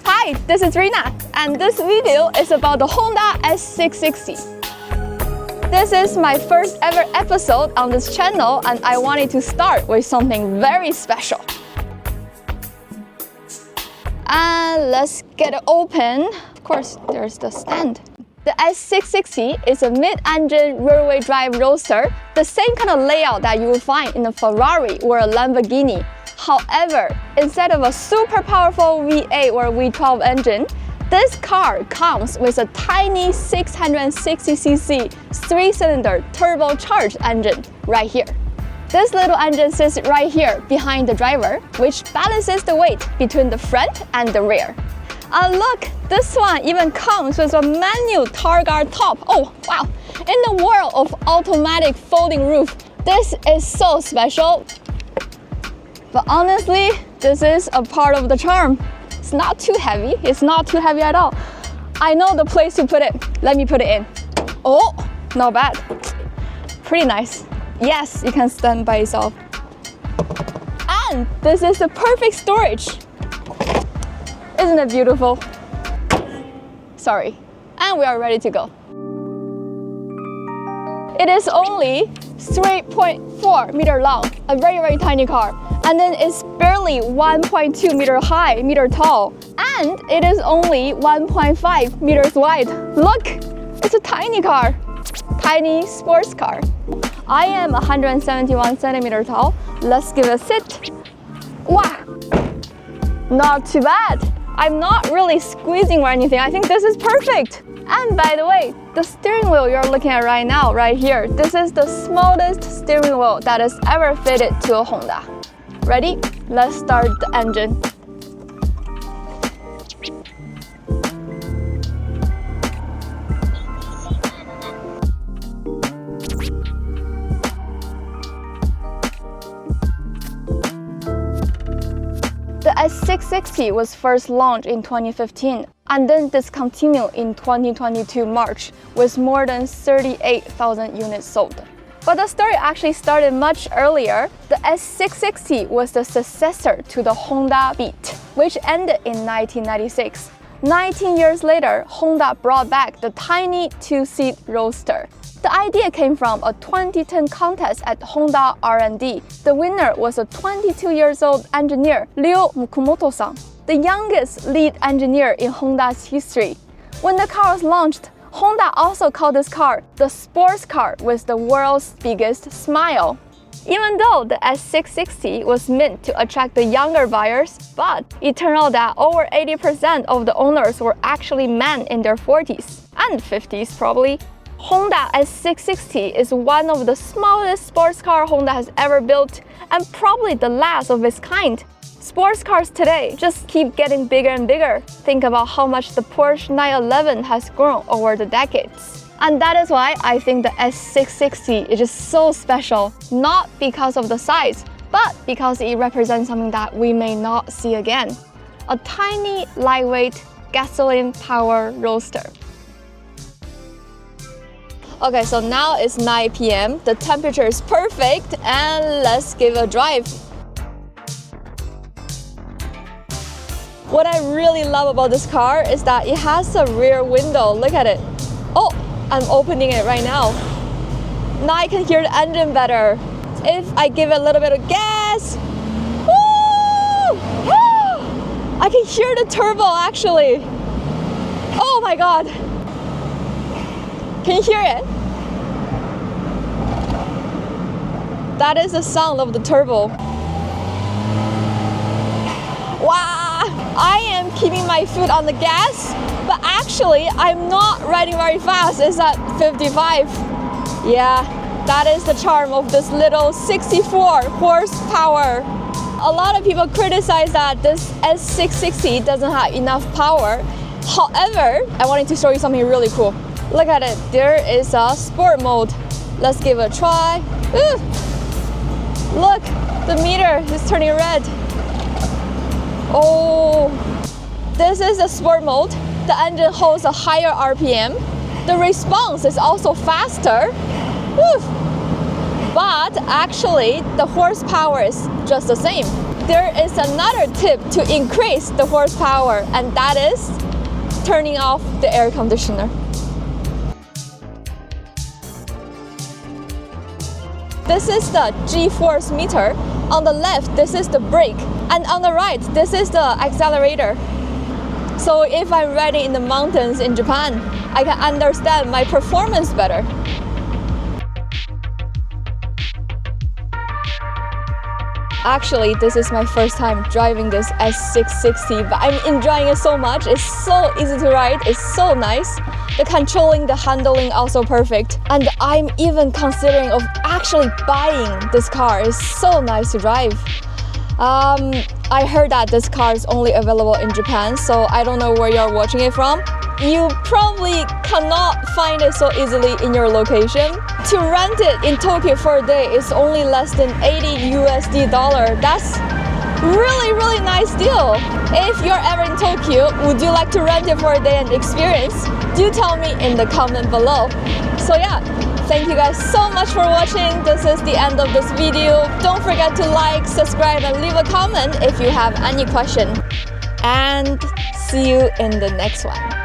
Hi, this is Rina, and this video is about the Honda S660. This is my first ever episode on this channel, and I wanted to start with something very special. And let's get it open. Of course, there's the stand. The S660 is a mid-engine rear-wheel drive roadster, the same kind of layout that you will find in a Ferrari or a Lamborghini. However, instead of a super powerful V8 or V12 engine, this car comes with a tiny 660cc 3-cylinder turbocharged engine right here. This little engine sits right here behind the driver, which balances the weight between the front and the rear. And look, this one even comes with a manual tar guard top. Oh, wow. In the world of automatic folding roof, this is so special. But honestly, this is a part of the charm. It's not too heavy. It's not too heavy at all. I know the place to put it. Let me put it in. Oh, not bad. Pretty nice. Yes, you can stand by yourself. And this is the perfect storage. Isn't it beautiful? Sorry. And we are ready to go. It is only 3.4 meter long, a very, very tiny car. And then it's barely 1.2 meter tall. And it is only 1.5 meters wide. Look, it's a tiny car, tiny sports car. I am 171 centimeter tall. Let's give it a sit. Wow, not too bad. I'm not really squeezing or anything. I think this is perfect. And by the way, the steering wheel you're looking at right now, right here, this is the smallest steering wheel that is ever fitted to a Honda. Ready? Let's start the engine. The S660 was first launched in 2015 and then discontinued in 2022 March with more than 38,000 units sold. But the story actually started much earlier. The S660 was the successor to the Honda Beat, which ended in 1996. 19 years later, Honda brought back the tiny two-seat roadster. The idea came from a 2010 contest at Honda R&D. The winner was a 22-year-old engineer, Ryo Mukumoto-san, the youngest lead engineer in Honda's history. When the car was launched, Honda also called this car the sports car with the world's biggest smile. Even though the S660 was meant to attract the younger buyers, but it turned out that over 80% of the owners were actually men in their 40s and 50s probably. Honda S660 is one of the smallest sports car Honda has ever built and probably the last of its kind. Sports cars today just keep getting bigger and bigger. Think about how much the Porsche 911 has grown over the decades. And that is why I think the S660 is just so special, not because of the size, but because it represents something that we may not see again. A tiny, lightweight, gasoline-powered roadster. Okay, so now it's 9 p.m. The temperature is perfect, and let's give it a drive. What I really love about this car is that it has a rear window. Look at it. Oh, I'm opening it right now. Now I can hear the engine better. If I give it a little bit of gas, woo! I can hear the turbo actually. Oh my God. Can you hear it? That is the sound of the turbo. Wow! I am keeping my foot on the gas, but actually I'm not riding very fast. It's at 55. Yeah, that is the charm of this little 64 horsepower. A lot of people criticize that this S660 doesn't have enough power. However, I wanted to show you something really cool. Look at it, there is a sport mode. Let's give it a try. Ooh. Look, the meter is turning red. Oh, this is the sport mode. The engine holds a higher RPM. The response is also faster. Woo. But actually, the horsepower is just the same. There is another tip to increase the horsepower, and that is turning off the air conditioner. This is the G-force meter. On the left, this is the brake. And on the right, this is the accelerator. So if I'm riding in the mountains in Japan, I can understand my performance better. Actually, this is my first time driving this S660, but I'm enjoying it so much. It's so easy to ride, it's so nice. The controlling, the handling also perfect. And I'm even considering of actually buying this car. It's so nice to drive. I heard that this car is only available in Japan, so I don't know where you're watching it from. You probably cannot find it so easily in your location. To rent it in Tokyo for a day is only less than $80 USD. That's really nice deal. If you're ever in Tokyo, would you like to rent it for a day and experience? Do tell me in the comment below. So yeah, thank you guys so much for watching. This is the end of this video. Don't forget to like, subscribe, and leave a comment if you have any question. And see you in the next one.